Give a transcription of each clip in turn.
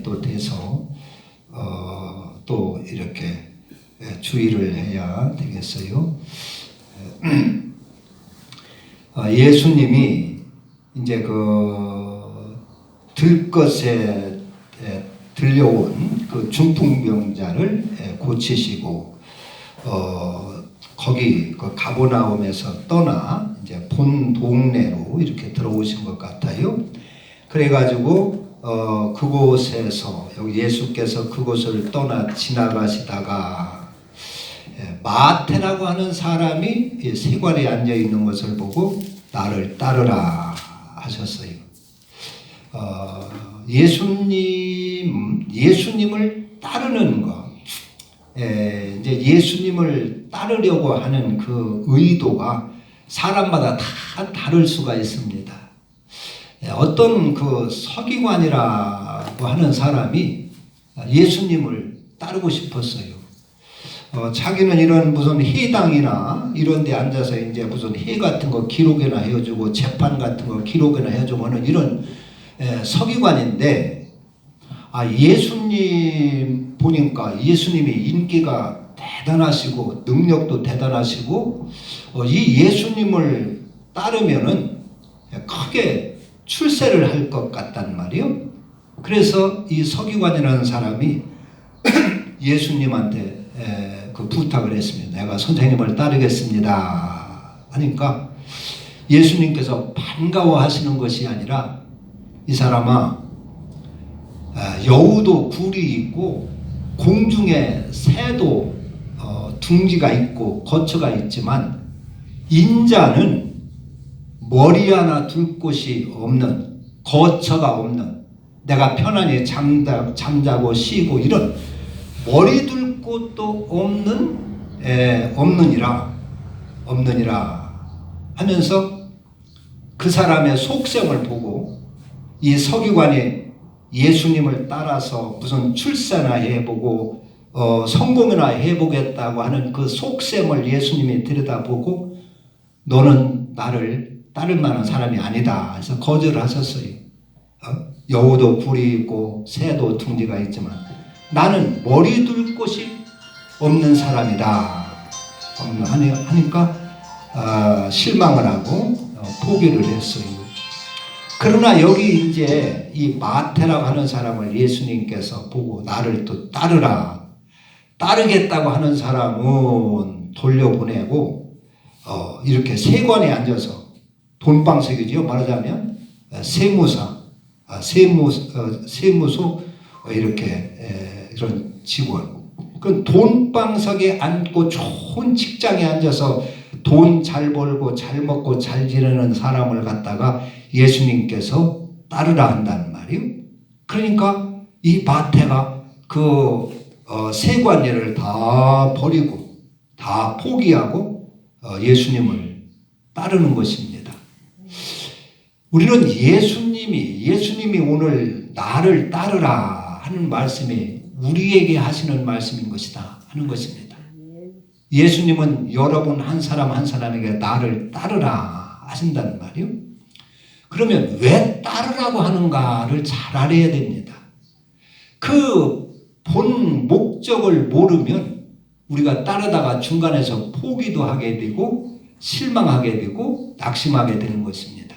또 돼서 또 이렇게 주의를 해야 되겠어요. 예수님이 이제 들것에 들려온 그 중풍병자를 고치시고 거기 그 가버나움에서 떠나 이제 본 동네로 이렇게 들어오신 것 같아요. 그래가지고 그곳에서 여기 예수께서 그곳을 떠나 지나가시다가 마태라고 하는 사람이 세관에 앉아 있는 것을 보고 나를 따르라 하셨어요. 예수님을 따르는 것, 이제 예수님을 따르려고 하는 그 의도가 사람마다 다 다를 수가 있습니다. 어떤 그 서기관이라고 하는 사람이 예수님을 따르고 싶었어요. 자기는 이런 무슨 회당이나 이런 데 앉아서 이제 무슨 회 같은 거 기록이나 해주고 재판 같은 거 기록이나 해주고 하는 이런 서기관인데, 예수님 보니까 예수님이 인기가 대단하시고 능력도 대단하시고 이 예수님을 따르면은 크게 출세를 할 것 같단 말이요. 그래서 이 서기관이라는 사람이 예수님한테 그 부탁을 했습니다. 내가 선생님을 따르겠습니다 하니까 예수님께서 반가워하시는 것이 아니라, 이 사람아, 여우도 굴이 있고 공중에 새도 둥지가 있고 거처가 있지만 인자는 머리 하나 둘 곳이 없는, 거처가 없는, 내가 편안히 잠자고 쉬고 이런 머리 둘 곳도 없느니라 하면서 그 사람의 속셈을 보고 이 서기관이 예수님을 따라서 무슨 출세나 해보고 성공이나 해보겠다고 하는 그 속셈을 예수님이 들여다보고 너는 나를 따를 만한 사람이 아니다 해서 거절을 하셨어요. 여우도 굴이 있고 새도 둥지가 있지만 나는 머리 둘 곳이 없는 사람이다 하니까 실망을 하고 포기를 했어요. 그러나 여기 이제 이 마태라고 하는 사람을 예수님께서 보고 나를 또 따르겠다고 하는 사람은 돌려보내고 이렇게 세관에 앉아서, 돈방석이지요, 말하자면 세무소 이렇게 이런 직원, 그 돈방석에 앉고 좋은 직장에 앉아서 돈 잘 벌고 잘 먹고 잘 지내는 사람을 갖다가 예수님께서 따르라 한단 말이에요. 그러니까 이 마태가 그 세관 일을 다 버리고 다 포기하고 예수님을 따르는 것입니다. 우리는 예수님이 오늘 나를 따르라 하는 말씀이 우리에게 하시는 말씀인 것이다 하는 것입니다. 예수님은 여러분 한 사람 한 사람에게 나를 따르라 하신다는 말이요. 그러면 왜 따르라고 하는가를 잘 알아야 됩니다. 그 본 목적을 모르면 우리가 따르다가 중간에서 포기도 하게 되고 실망하게 되고 낙심하게 되는 것입니다.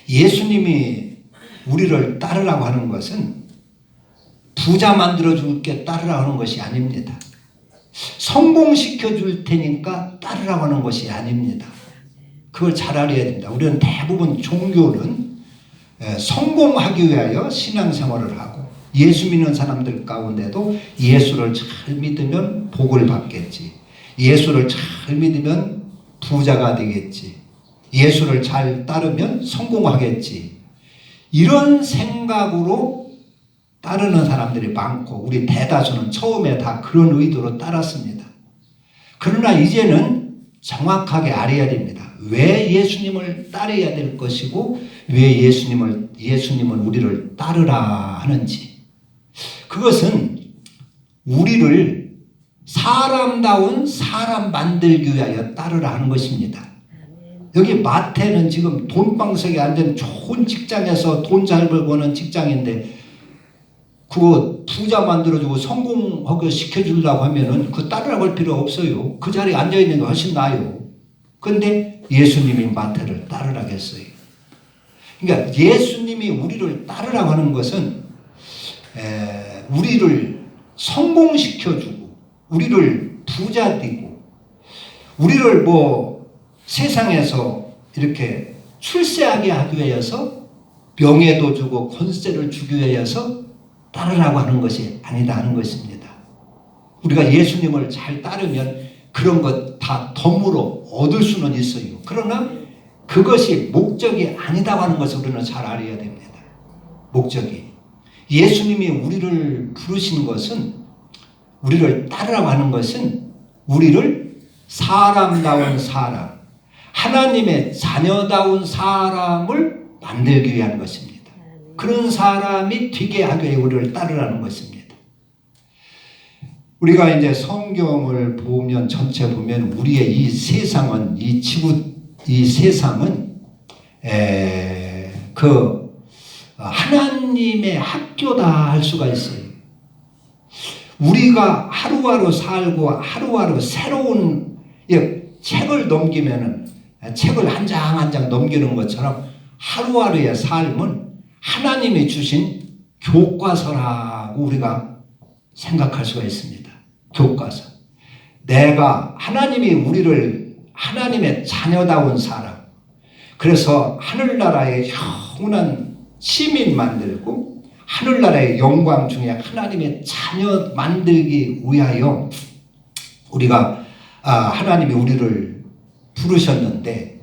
예수님이 우리를 따르라고 하는 것은 부자 만들어 줄게 따르라고 하는 것이 아닙니다. 성공시켜 줄 테니까 따르라고 하는 것이 아닙니다. 그걸 잘 알아야 됩니다. 우리는 대부분 종교는 성공하기 위하여 신앙생활을 하고, 예수 믿는 사람들 가운데도 예수를 잘 믿으면 복을 받겠지, 예수를 잘 믿으면 부자가 되겠지, 예수를 잘 따르면 성공하겠지, 이런 생각으로 따르는 사람들이 많고 우리 대다수는 처음에 다 그런 의도로 따랐습니다. 그러나 이제는 정확하게 알아야 됩니다. 왜 예수님을 따라야 될 것이고 왜 예수님은 우리를 따르라 하는지. 그것은 우리를 사람다운 사람 만들기 위하여 따르라 하는 것입니다. 여기 마태는 지금 돈방석에 앉은 좋은 직장에서 돈 잘 벌고 하는 직장인데 그거 부자 만들어주고 성공하게 시켜주려고 하면은 그 따르라고 할 필요 없어요. 그 자리에 앉아있는 게 훨씬 나아요. 근데 예수님이 마태를 따르라고 했어요. 그러니까 예수님이 우리를 따르라고 하는 것은 우리를 성공시켜주고 우리를 부자 되고 우리를 뭐 세상에서 이렇게 출세하게 하기 위해서 명예도 주고 권세를 주기 위해서 따르라고 하는 것이 아니다 하는 것입니다. 우리가 예수님을 잘 따르면 그런 것 다 덤으로 얻을 수는 있어요. 그러나 그것이 목적이 아니다고 하는 것을 우리는 잘 알아야 됩니다. 목적이. 예수님이 우리를 부르신 것은 우리를 따르라고 하는 것은 우리를 사람다운 사람, 하나님의 자녀다운 사람을 만들기 위한 것입니다. 그런 사람이 되게 하기 위해 우리를 따르라는 것입니다. 우리가 이제 성경을 보면 전체 보면 우리의 이 세상은 이 지구 이 세상은 그 하나님의 학교다 할 수가 있어요. 우리가 하루하루 살고 하루하루 새로운 책을 넘기면은 책을 한 장 한 장 넘기는 것처럼 하루하루의 삶은 하나님이 주신 교과서라고 우리가 생각할 수가 있습니다. 교과서. 내가 하나님이 우리를 하나님의 자녀다운 사람, 그래서 하늘나라의 영원한 시민 만들고 하늘나라의 영광 중에 하나님의 자녀 만들기 위하여 우리가 하나님이 우리를 부르셨는데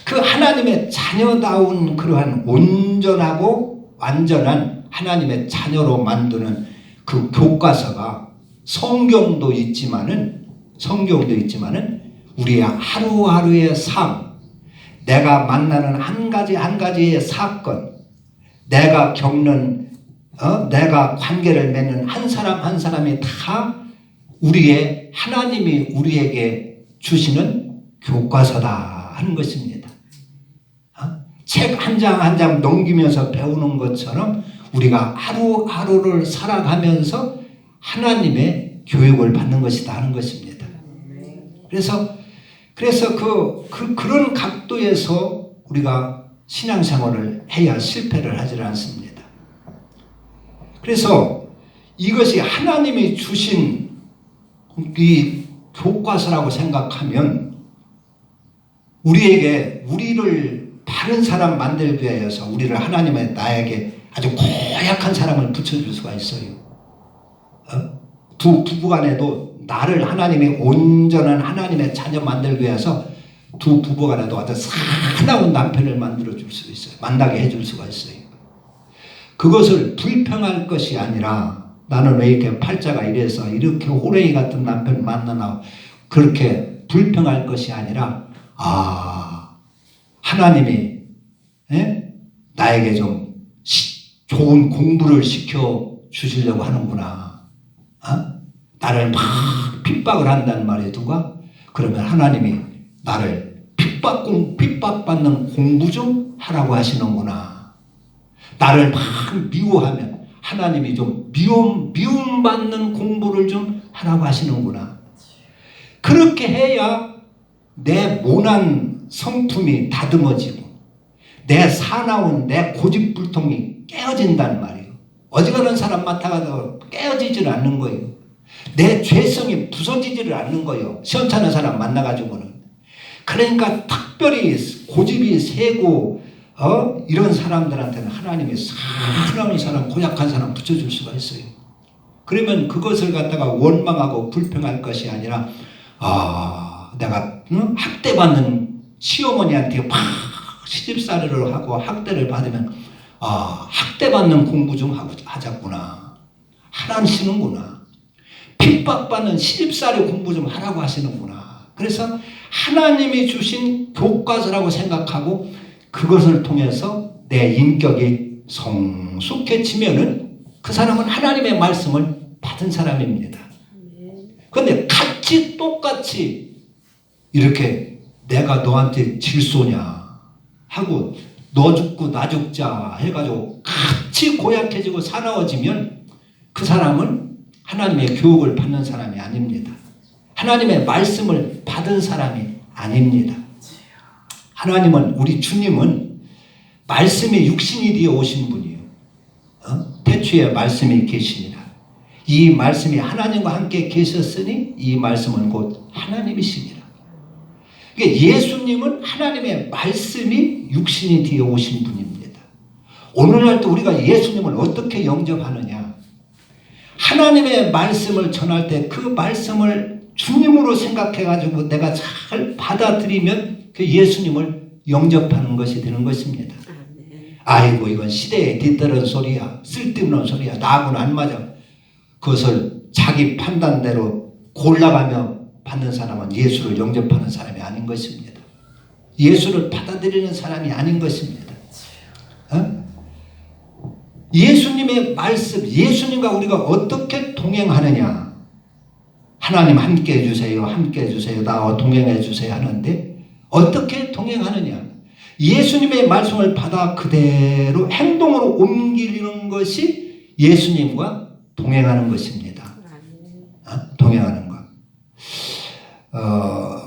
그 하나님의 자녀다운 그러한 온전하고 완전한 하나님의 자녀로 만드는 그 교과서가 성경도 있지만은 우리의 하루하루의 삶, 내가 만나는 한 가지 한 가지의 사건, 내가 겪는 내가 관계를 맺는 한 사람 한 사람이 다 우리의 하나님이 우리에게 주시는 교과서다 하는 것입니다. 책 한 장 한 장 넘기면서 배우는 것처럼 우리가 하루하루를 살아가면서 하나님의 교육을 받는 것이다 하는 것입니다. 그래서 그런 각도에서 우리가 신앙생활을 해야 실패를 하지 않습니다. 그래서 이것이 하나님이 주신 이 교과서라고 생각하면 우리를 바른 사람 만들기 위해서 우리를 하나님의 나에게 아주 고약한 사람을 붙여줄 수가 있어요. 두 부부간에도 나를 하나님이 온전한 하나님의 자녀 만들기 위해서 두 부부간에도 아주 사나운 남편을 만들어 줄 수 있어요. 만나게 해줄 수가 있어요. 그것을 불평할 것이 아니라 나는 왜 이렇게 팔자가 이래서 이렇게 호랭이 같은 남편 만나나 그렇게 불평할 것이 아니라 하나님이 나에게 좀 좋은 공부를 시켜 주시려고 하는구나. 나를 막 핍박을 한다는 말이 누가? 그러면 하나님이 나를 핍박받는 공부 좀 하라고 하시는구나. 나를 막 미워하면 하나님이 좀 미움받는 공부를 좀 하라고 하시는구나. 그렇게 해야 내 모난 성품이 다듬어지고 내 사나운 내 고집불통이 깨어진단 말이에요. 어지간한 사람 맡아가도 깨어지질 않는 거예요. 내 죄성이 부서지지를 않는 거예요. 시원찮은 사람 만나가지고는. 그러니까 특별히 고집이 세고 이런 사람들한테는 하나님이 사나운 사람, 고약한 사람 붙여줄 수가 있어요. 그러면 그것을 갖다가 원망하고 불평할 것이 아니라 내가 학대받는 시어머니한테 막 시집살이를 하고 학대를 받으면 학대받는 공부 좀 하자꾸나. 하라시는구나. 핍박받는 시집살이 공부 좀 하라고 하시는구나. 그래서 하나님이 주신 교과서라고 생각하고 그것을 통해서 내 인격이 성숙해지면은 그 사람은 하나님의 말씀을 받은 사람입니다. 그런데 똑같이 이렇게 내가 너한테 질소냐 하고 너 죽고 나 죽자 해가지고 같이 고약해지고 사나워지면 그 사람은 하나님의 교육을 받는 사람이 아닙니다. 하나님의 말씀을 받은 사람이 아닙니다. 하나님은, 우리 주님은 말씀이 육신이 되어 오신 분이에요. 태초에 말씀이 계시니라. 이 말씀이 하나님과 함께 계셨으니 이 말씀은 곧 하나님이시니라. 그러니까 예수님은 하나님의 말씀이 육신이 되어 오신 분입니다. 오늘날도 우리가 예수님을 어떻게 영접하느냐? 하나님의 말씀을 전할 때 그 말씀을 주님으로 생각해가지고 내가 잘 받아들이면 그 예수님을 영접하는 것이 되는 것입니다. 아이고, 이건 시대에 뒤따른 소리야, 쓸데없는 소리야, 나하고는 안 맞아. 그것을 자기 판단대로 골라가며 받는 사람은 예수를 영접하는 사람이 아닌 것입니다. 예수를 받아들이는 사람이 아닌 것입니다. 예수님의 말씀, 예수님과 우리가 어떻게 동행하느냐? 하나님 함께 해주세요, 함께 해주세요, 나와 동행해 주세요 하는데 어떻게 동행하느냐? 예수님의 말씀을 받아 그대로 행동으로 옮기는 것이 예수님과 동행하는 것입니다. 동행하는 것.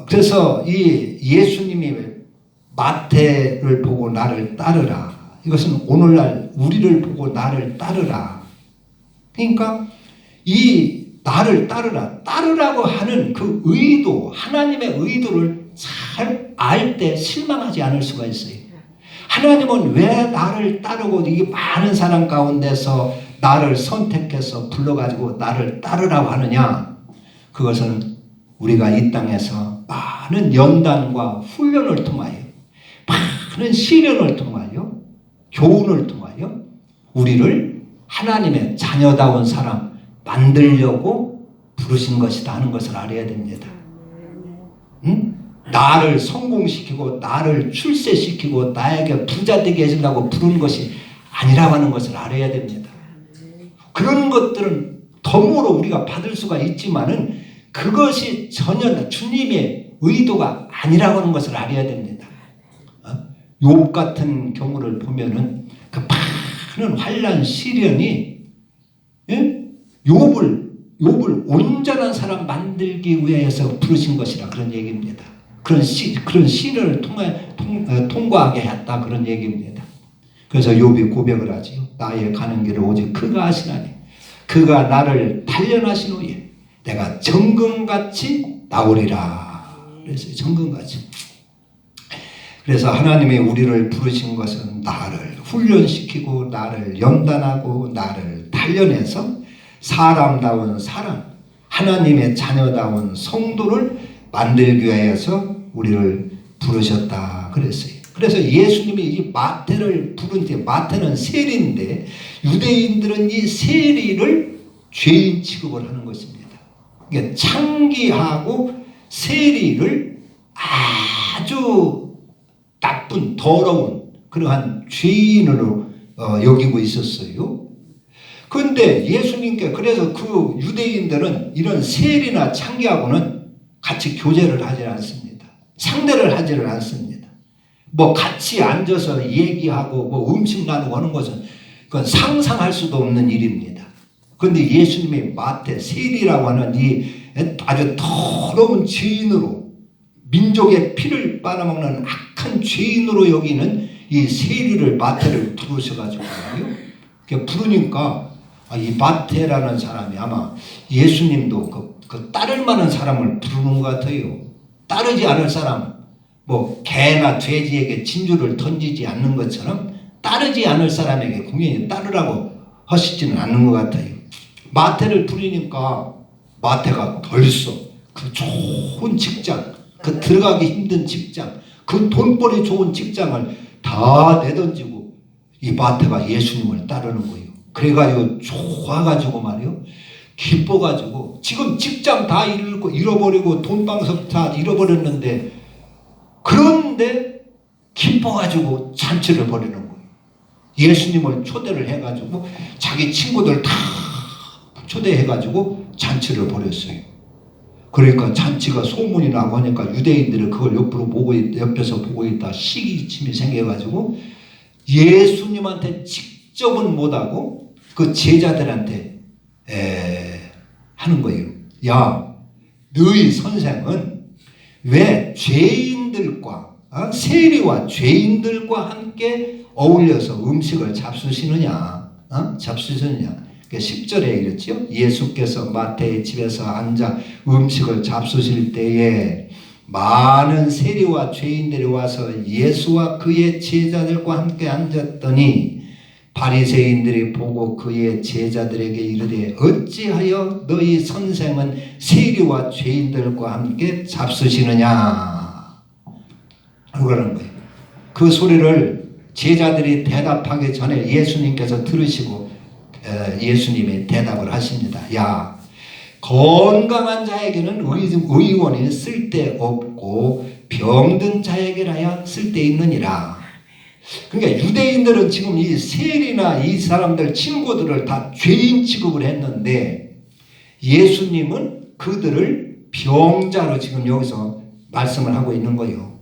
그래서 이 예수님이 마태를 보고 나를 따르라. 이것은 오늘날 우리를 보고 나를 따르라. 그러니까 이 나를 따르라고 하는 그 의도, 하나님의 의도를 잘 알 때 실망하지 않을 수가 있어요. 하나님은 왜 나를 따르고 이 많은 사람 가운데서 나를 선택해서 불러가지고 나를 따르라고 하느냐? 그것은 우리가 이 땅에서 많은 연단과 훈련을 통하여, 많은 시련을 통하여, 교훈을 통하여 우리를 하나님의 자녀다운 사람 만들려고 부르신 것이다 하는 것을 알아야 됩니다. 응? 나를 성공시키고 나를 출세시키고 나에게 부자 되게 해준다고 부르는 것이 아니라고 하는 것을 알아야 됩니다. 그런 것들은 덤으로 우리가 받을 수가 있지만은 그것이 전혀 주님의 의도가 아니라고 하는 것을 알아야 됩니다. 욥 같은 경우를 보면은 그 많은 환난 시련이 욥을 온전한 사람 만들기 위해서 부르신 것이라 그런 얘기입니다. 그런 시련을 통과하게 했다 그런 얘기입니다. 그래서 욥이 고백을 하지요. 나의 가는 길을 오직 그가 아시나니 그가 나를 단련하신 후에 내가 정금같이 나오리라. 그래서 정금같이. 그래서 하나님이 우리를 부르신 것은 나를 훈련시키고 나를 연단하고 나를 단련해서 사람다운 사람, 하나님의 자녀다운 성도를 만들기 위해서 우리를 부르셨다 그랬어요. 그래서 예수님이 이 마태를 부른 때, 마태는 세리인데 유대인들은 이 세리를 죄인 취급을 하는 것입니다. 그러니까 창기하고 세리를 아주 나쁜 더러운 그러한 죄인으로 여기고 있었어요. 그런데 예수님께, 그래서 그 유대인들은 이런 세리나 창기하고는 같이 교제를 하지 않습니다. 상대를 하지를 않습니다. 뭐 같이 앉아서 얘기하고 뭐 음식 나누고 하는 것은 그건 상상할 수도 없는 일입니다. 그런데 예수님이 마태 세리라고 하는 이 아주 더러운 죄인으로, 민족의 피를 빨아먹는 악한 죄인으로 여기는 이 세리를, 마태를 부르셔가지고 부르니까 이 마태라는 사람이 아마 예수님도 그 따를 만한 사람을 부르는 것 같아요. 따르지 않을 사람, 뭐 개나 돼지에게 진주를 던지지 않는 것처럼 따르지 않을 사람에게 공연히 따르라고 하시지는 않는 것 같아요. 마태를 부르니까 마태가 벌써 그 좋은 직장, 그 들어가기 힘든 직장, 그 돈벌이 좋은 직장을 다 내던지고 이 마태가 예수님을 따르는 거예요. 그래가지고 좋아가지고 말이요, 기뻐가지고 지금 직장 다 잃어버리고 돈방석 다 잃어버렸는데, 그런데 기뻐가지고 잔치를 벌이는 거예요. 예수님을 초대를 해가지고 자기 친구들 다 초대해가지고 잔치를 벌였어요. 그러니까 잔치가 소문이 나고 하니까 유대인들은 그걸 옆에서 보고 있다 시기침이 생겨가지고 예수님한테 직접은 못하고 그 제자들한테 하는 거예요. 야, 너희 선생은 왜 죄인들과 세리와 죄인들과 함께 어울려서 음식을 잡수시느냐? 잡수시느냐? 10절에 이랬죠. 예수께서 마태의 집에서 앉아 음식을 잡수실 때에 많은 세리와 죄인들이 와서 예수와 그의 제자들과 함께 앉았더니 바리새인들이 보고 그의 제자들에게 이르되 어찌하여 너희 선생은 세리와 죄인들과 함께 잡수시느냐? 그러는 거예요. 그 소리를 제자들이 대답하기 전에 예수님께서 들으시고 예수님이 대답을 하십니다. 야, 건강한 자에게는 의원이 쓸데없고 병든 자에게라야 쓸데있느니라. 그러니까 유대인들은 지금 이 세리나 이 사람들 친구들을 다 죄인 취급을 했는데 예수님은 그들을 병자로 지금 여기서 말씀을 하고 있는 거예요.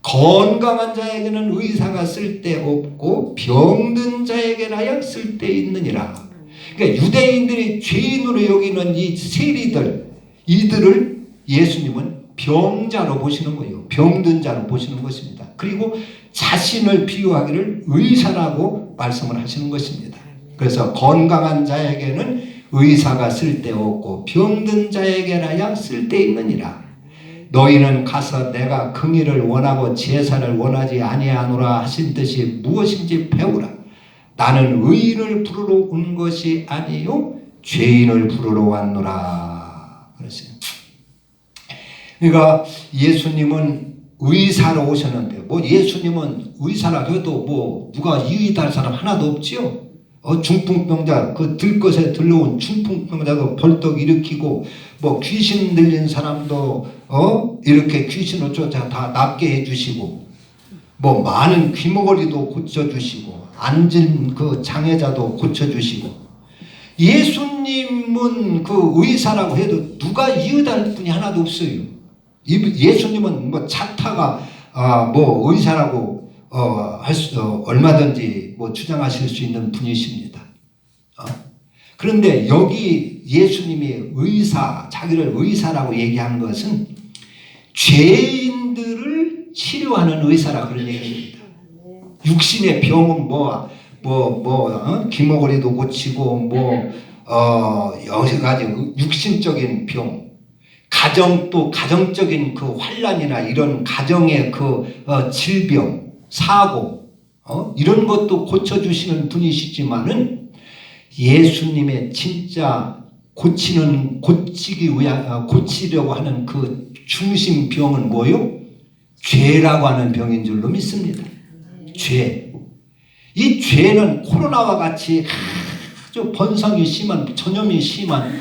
건강한 자에게는 의사가 쓸데없고 병든 자에게라야 쓸데있느니라. 그러니까 유대인들이 죄인으로 여기는 이 세리들, 이들을 예수님은 병자로 보시는 거예요. 병든 자로 보시는 것입니다. 그리고 자신을 비유하기를 의사라고 말씀을 하시는 것입니다. 그래서 건강한 자에게는 의사가 쓸데없고 병든 자에게라야 쓸데있느니라. 너희는 가서 내가 긍휼을 원하고 제사를 원하지 아니하노라 하신 뜻이 무엇인지 배우라. 나는 의인을 부르러 온 것이 아니요 죄인을 부르러 왔노라. 그랬어요. 그러니까 예수님은 의사로 오셨는데 뭐 예수님은 의사라 해도 뭐 누가 이의할 사람 하나도 없지요. 중풍병자 그 들것에 들러온 중풍병자도 벌떡 일으키고 뭐 귀신 들린 사람도 이렇게 귀신을 쫓아 다 낫게 해주시고 뭐 많은 귀머거리도 고쳐주시고 앉은 그 장애자도 고쳐주시고 예수님은 그 의사라고 해도 누가 이의할 분이 하나도 없어요. 예수님은 뭐 차타가 뭐 의사라고 얼마든지 뭐 주장하실 수 있는 분이십니다. 그런데 여기 예수님이 자기를 의사라고 얘기한 것은 죄인들을 치료하는 의사라 그런 얘기입니다. 육신의 병은 귀머거리도 고치고 여러 가지 육신적인 병, 가정적인 그 환난이나 이런 가정의 그 질병, 사고, 이런 것도 고쳐주시는 분이시지만은 예수님의 진짜 고치려고 하는 그 중심 병은 뭐요? 죄라고 하는 병인 줄로 믿습니다. 죄. 이 죄는 코로나와 같이 아주 번성이 심한, 전염이 심한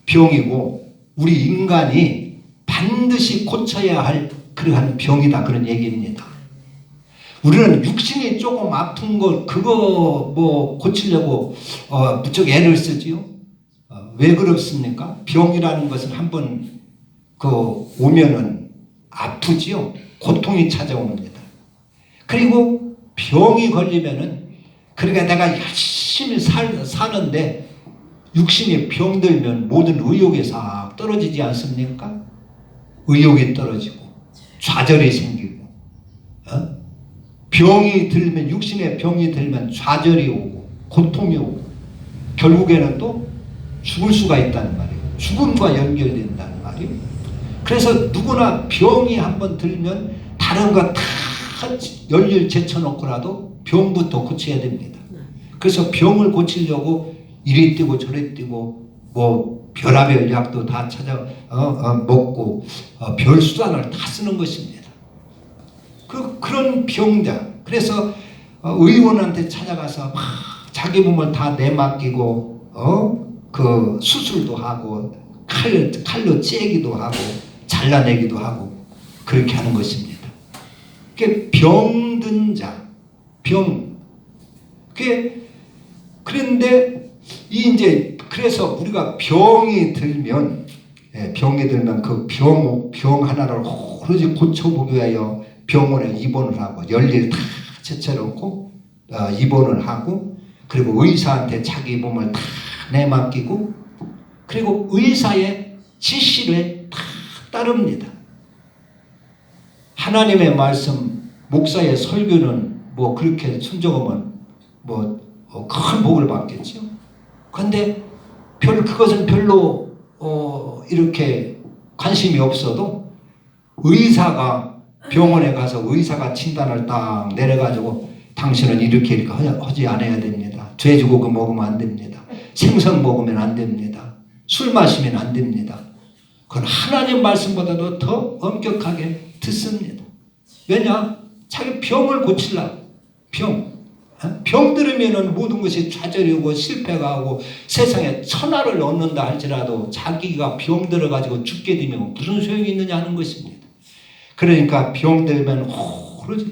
병이고 우리 인간이 반드시 고쳐야 할 그러한 병이다 그런 얘기입니다. 우리는 육신이 조금 아픈 거 그거 뭐 고치려고 무척 애를 쓰지요. 왜 그렇습니까? 병이라는 것은 한번 오면은 아프지요. 고통이 찾아옵니다. 그리고 병이 걸리면은 그러니까 내가 열심히 사는데 육신이 병들면 모든 의욕이 싹 떨어지지 않습니까? 의욕이 떨어지고 좌절이 생기고 육신의 병이 들면 좌절이 오고 고통이 오고 결국에는 또 죽을 수가 있다는 말이에요. 죽음과 연결된다는 말이에요. 그래서 누구나 병이 한번 들면 다른 거 다 열일 제쳐놓고라도 병부터 고쳐야 됩니다. 그래서 병을 고치려고 이리 뛰고 저리 뛰고 뭐 별의별 약도 다 찾아 먹고 별 수단을 다 쓰는 것입니다. 그런 병자. 그래서 의원한테 찾아가서 막 자기 몸을 다 내맡기고 그 수술도 하고 칼로 째기도 하고 잘라내기도 하고 그렇게 하는 것입니다. 그게 병든 자, 그런데 그래서 우리가 병이 들면 그 병 하나를 오로지 고쳐보기 위하여 병원에 입원을 하고 열일 다 제쳐놓고 입원을 하고 그리고 의사한테 자기 몸을 다 내맡기고 그리고 의사의 지시를 다 따릅니다. 하나님의 말씀, 목사의 설교는 뭐 그렇게 순종하면 뭐 큰 복을 받겠죠. 그런데 그것은 별로 이렇게 관심이 없어도 의사가 병원에 가서 의사가 진단을 딱 내려가지고 당신은 이렇게 하지 않아야 됩니다. 돼지고기 먹으면 안 됩니다. 생선 먹으면 안 됩니다. 술 마시면 안 됩니다. 그건 하나님 말씀보다도 더 엄격하게 듣습니다. 왜냐? 자기 병을 고치려고. 병 들으면 모든 것이 좌절이고 실패가 하고 세상에 천하를 얻는다 할지라도 자기가 병 들어가지고 죽게 되면 무슨 소용이 있느냐 하는 것입니다. 그러니까 병 들면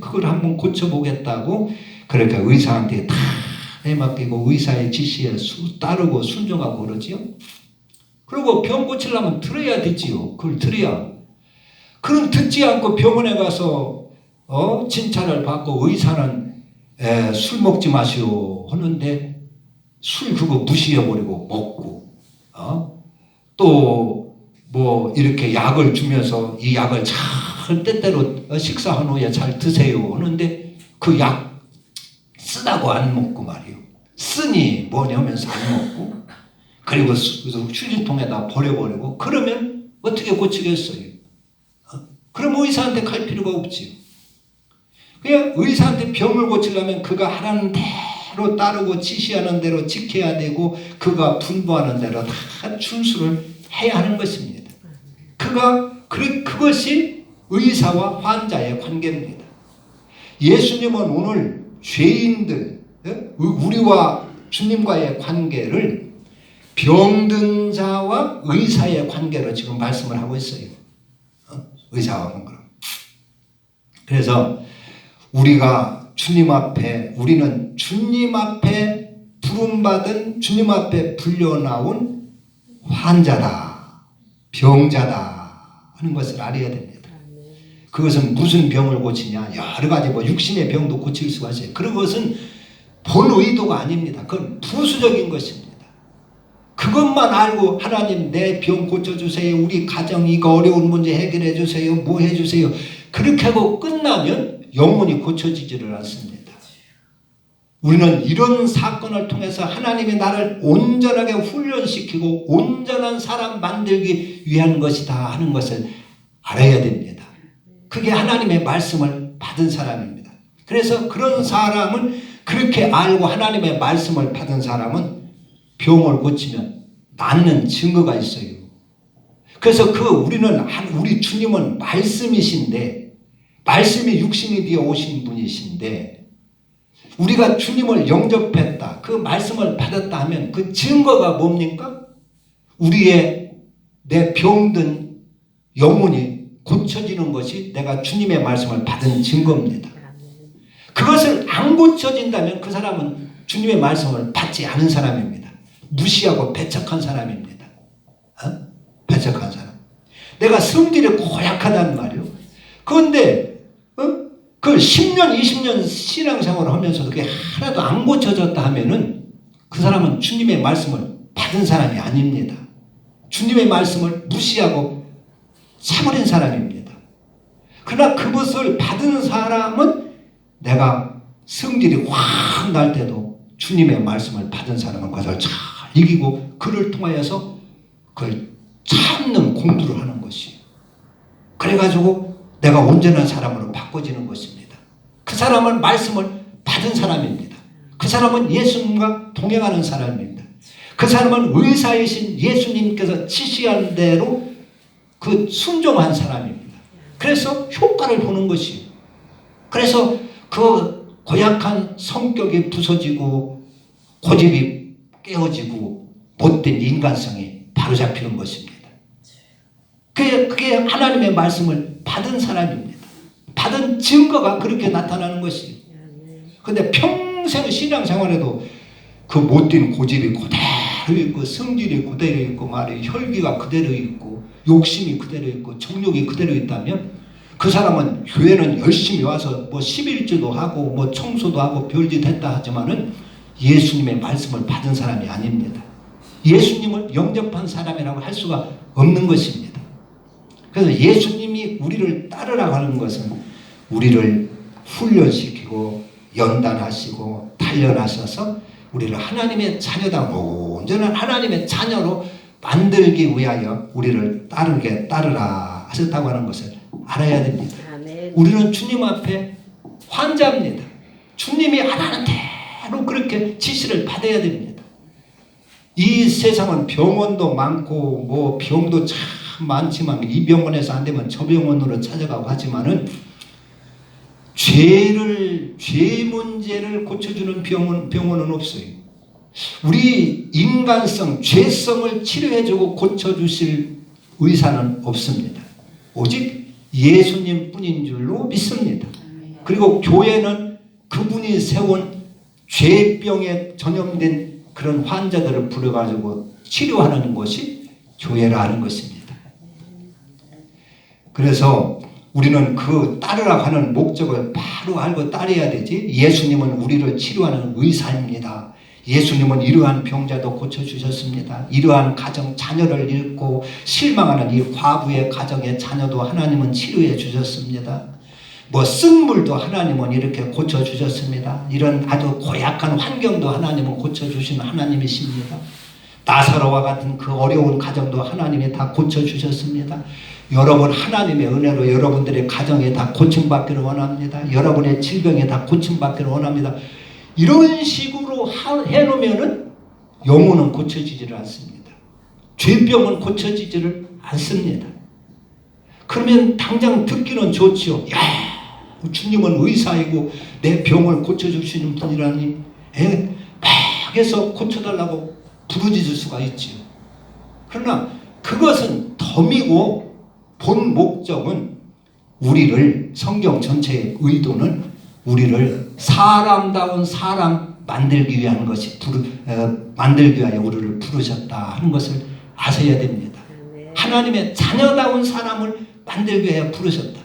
그걸 한번 고쳐보겠다고 그러니까 의사한테 다 내맡기고 의사의 지시에 따르고 순종하고 그러지요. 그리고 병 고치려면 들어야 되지요. 그걸 들어야. 그럼 듣지 않고 병원에 가서 진찰을 받고 의사는 술 먹지 마시오 하는데 술 그거 무시해버리고 먹고 또 뭐 이렇게 약을 주면서 이 약을 잘 때때로 식사한 후에 잘 드세요 하는데 그 약 쓰다고 안 먹고 말이요. 쓰니 뭐냐 하면서 안 먹고 그리고 휴지통에다 버려버리고 그러면 어떻게 고치겠어요? 그럼 의사한테 갈 필요가 없지요. 그냥 의사한테 병을 고치려면 그가 하라는 대로 따르고 지시하는 대로 지켜야 되고 그가 분부하는 대로 다 준수를 해야 하는 것입니다. 그것이 의사와 환자의 관계입니다. 예수님은 오늘 죄인들, 우리와 주님과의 관계를 병든 자와 의사의 관계로 지금 말씀을 하고 있어요. 의사와 관계로. 그래서 우리는 주님 앞에 부름받은 주님 앞에 불려나온 환자다. 병자다 하는 것을 알아야 됩니다. 그것은 무슨 병을 고치냐? 여러 가지 육신의 병도 고칠 수가 있어요. 그런 것은 본 의도가 아닙니다. 그건 부수적인 것입니다. 그것만 알고 하나님 내 병 고쳐주세요. 우리 가정 이거 어려운 문제 해결해 주세요. 뭐 해주세요. 그렇게 하고 끝나면 영혼이 고쳐지지를 않습니다. 우리는 이런 사건을 통해서 하나님이 나를 온전하게 훈련시키고 온전한 사람 만들기 위한 것이다 하는 것을 알아야 됩니다. 그게 하나님의 말씀을 받은 사람입니다. 그래서 그런 사람은 그렇게 알고 하나님의 말씀을 받은 사람은 병을 고치면 낫는 증거가 있어요. 그래서 우리 주님은 말씀이신데 말씀이 육신이 되어 오신 분이신데 우리가 주님을 영접했다. 그 말씀을 받았다 하면 그 증거가 뭡니까? 내 병든 영혼이 고쳐지는 것이 내가 주님의 말씀을 받은 증거입니다. 그것을 안 고쳐진다면 그 사람은 주님의 말씀을 받지 않은 사람입니다. 무시하고 배척한 사람입니다. 배척한 사람. 내가 성질이 고약하단 말이요. 그런데 그 10년, 20년 신앙생활을 하면서도 그게 하나도 안 고쳐졌다 하면은 그 사람은 주님의 말씀을 받은 사람이 아닙니다. 주님의 말씀을 무시하고 사버린 사람입니다. 그러나 그것을 받은 사람은 내가 성질이 확 날 때도 주님의 말씀을 받은 사람은 그것을 잘 이기고 그를 통하여서 그걸 참는 공부를 하는 것이에요. 그래가지고 내가 온전한 사람으로 바꿔지는 것입니다. 그 사람은 말씀을 받은 사람입니다. 그 사람은 예수님과 동행하는 사람입니다. 그 사람은 의사이신 예수님께서 지시한 대로 그 순종한 사람입니다. 그래서 효과를 보는 것이에요. 그래서 그 고약한 성격이 부서지고 고집이 깨어지고 못된 인간성이 바로잡히는 것입니다. 그게 하나님의 말씀을 받은 사람입니다. 받은 증거가 그렇게 나타나는 것이에요. 그런데 평생 신앙생활에도 그 못된 고집이 그대로 있고 성질이 그대로 있고 혈기가 그대로 있고 욕심이 그대로 있고 정욕이 그대로 있다면 그 사람은 교회는 열심히 와서 11주도 하고 청소도 하고 별짓 했다 하지만은 예수님의 말씀을 받은 사람이 아닙니다. 예수님을 영접한 사람이라고 할 수가 없는 것입니다. 그래서 예수님이 우리를 따르라고 하는 것은 우리를 훈련시키고 연단하시고 단련하셔서 우리를 하나님의 자녀다, 온전한 하나님의 자녀로 만들기 위하여 우리를 따르라 하셨다고 하는 것을 알아야 됩니다. 아멘. 우리는 주님 앞에 환자입니다. 주님이 하라는 대로 그렇게 지시를 받아야 됩니다. 이 세상은 병원도 많고 뭐 병도 참 많지만 이 병원에서 안 되면 저 병원으로 찾아가고 하지만은 죄 문제를 고쳐주는 병원은 없어요. 우리 인간성, 죄성을 치료해주고 고쳐주실 의사는 없습니다. 오직 예수님 뿐인 줄로 믿습니다. 그리고 교회는 그분이 세운 죄병에 전염된 그런 환자들을 불러가지고 치료하는 것이 교회라는 것입니다. 그래서 우리는 그 따르라고 하는 목적을 바로 알고 따라야 되지. 예수님은 우리를 치료하는 의사입니다. 예수님은 이러한 병자도 고쳐주셨습니다. 이러한 가정 자녀를 잃고 실망하는 이 과부의 가정의 자녀도 하나님은 치료해 주셨습니다. 뭐 쓴물도 하나님은 이렇게 고쳐주셨습니다. 이런 아주 고약한 환경도 하나님은 고쳐주시는 하나님이십니다. 나사로와 같은 그 어려운 가정도 하나님이 다 고쳐주셨습니다. 여러분 하나님의 은혜로 여러분들의 가정에 다 고침받기를 원합니다. 여러분의 질병에 다 고침받기를 원합니다. 이런 식으로 해놓으면은 영혼은 고쳐지지를 않습니다. 죄병은 고쳐지지를 않습니다. 그러면 당장 듣기는 좋지요. 야, 주님은 의사이고 내 병을 고쳐주시는 분이라니 막 해서 고쳐달라고 부르짖을 수가 있지요. 그러나 그것은 덤이고 본 목적은 우리를, 성경 전체의 의도는 우리를 사람다운 사람 만들기 위한 것이 만들기 위하여 우리를 부르셨다 하는 것을 아셔야 됩니다. 하나님의 자녀다운 사람을 만들기 위하여 부르셨다.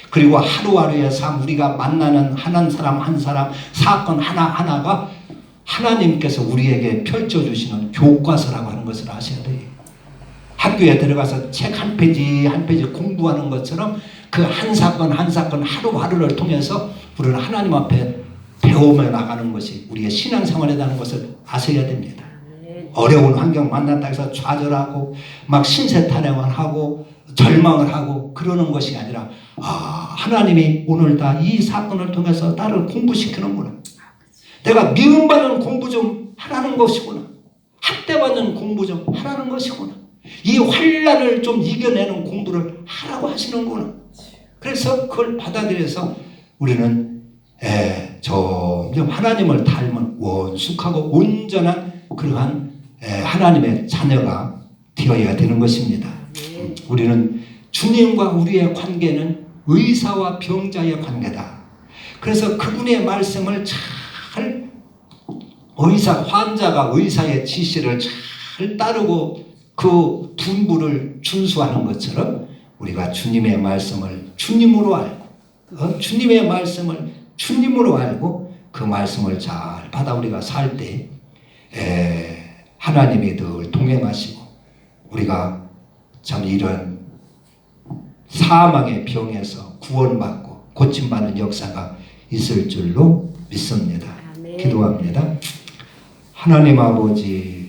그리고 하루하루의 삶, 우리가 만나는 한 사람 한 사람, 사건 하나하나가 하나님께서 우리에게 펼쳐주시는 교과서라고 하는 것을 아셔야 돼요. 학교에 들어가서 책 한 페이지 한 페이지 공부하는 것처럼 그 한 사건 한 사건 하루하루를 통해서 우리는 하나님 앞에 배우며 나가는 것이 우리의 신앙생활이라는 것을 아셔야 됩니다. 어려운 환경 만났다 해서 좌절하고 막 신세탄회만 하고 절망을 하고 그러는 것이 아니라 하나님이 오늘 다 이 사건을 통해서 나를 공부시키는구나. 내가 미움받는 공부 좀 하라는 것이구나. 학대받는 공부 좀 하라는 것이구나. 이 환난을 좀 이겨내는 공부를 하라고 하시는구나. 그래서 그걸 받아들여서 우리는 점점 하나님을 닮은 원숙하고 온전한 그러한 하나님의 자녀가 되어야 되는 것입니다. 우리는 주님과 우리의 관계는 의사와 병자의 관계다. 그래서 그분의 말씀을 잘 환자가 의사의 지시를 잘 따르고 그 분부를 준수하는 것처럼 우리가 주님의 말씀을 주님으로 알고 주님의 말씀을 주님으로 알고 그 말씀을 잘 받아 우리가 살 때 하나님이 늘 동행하시고 우리가 참 이런 사망의 병에서 구원받고 고침받는 역사가 있을 줄로 믿습니다. 아멘. 기도합니다. 하나님 아버지,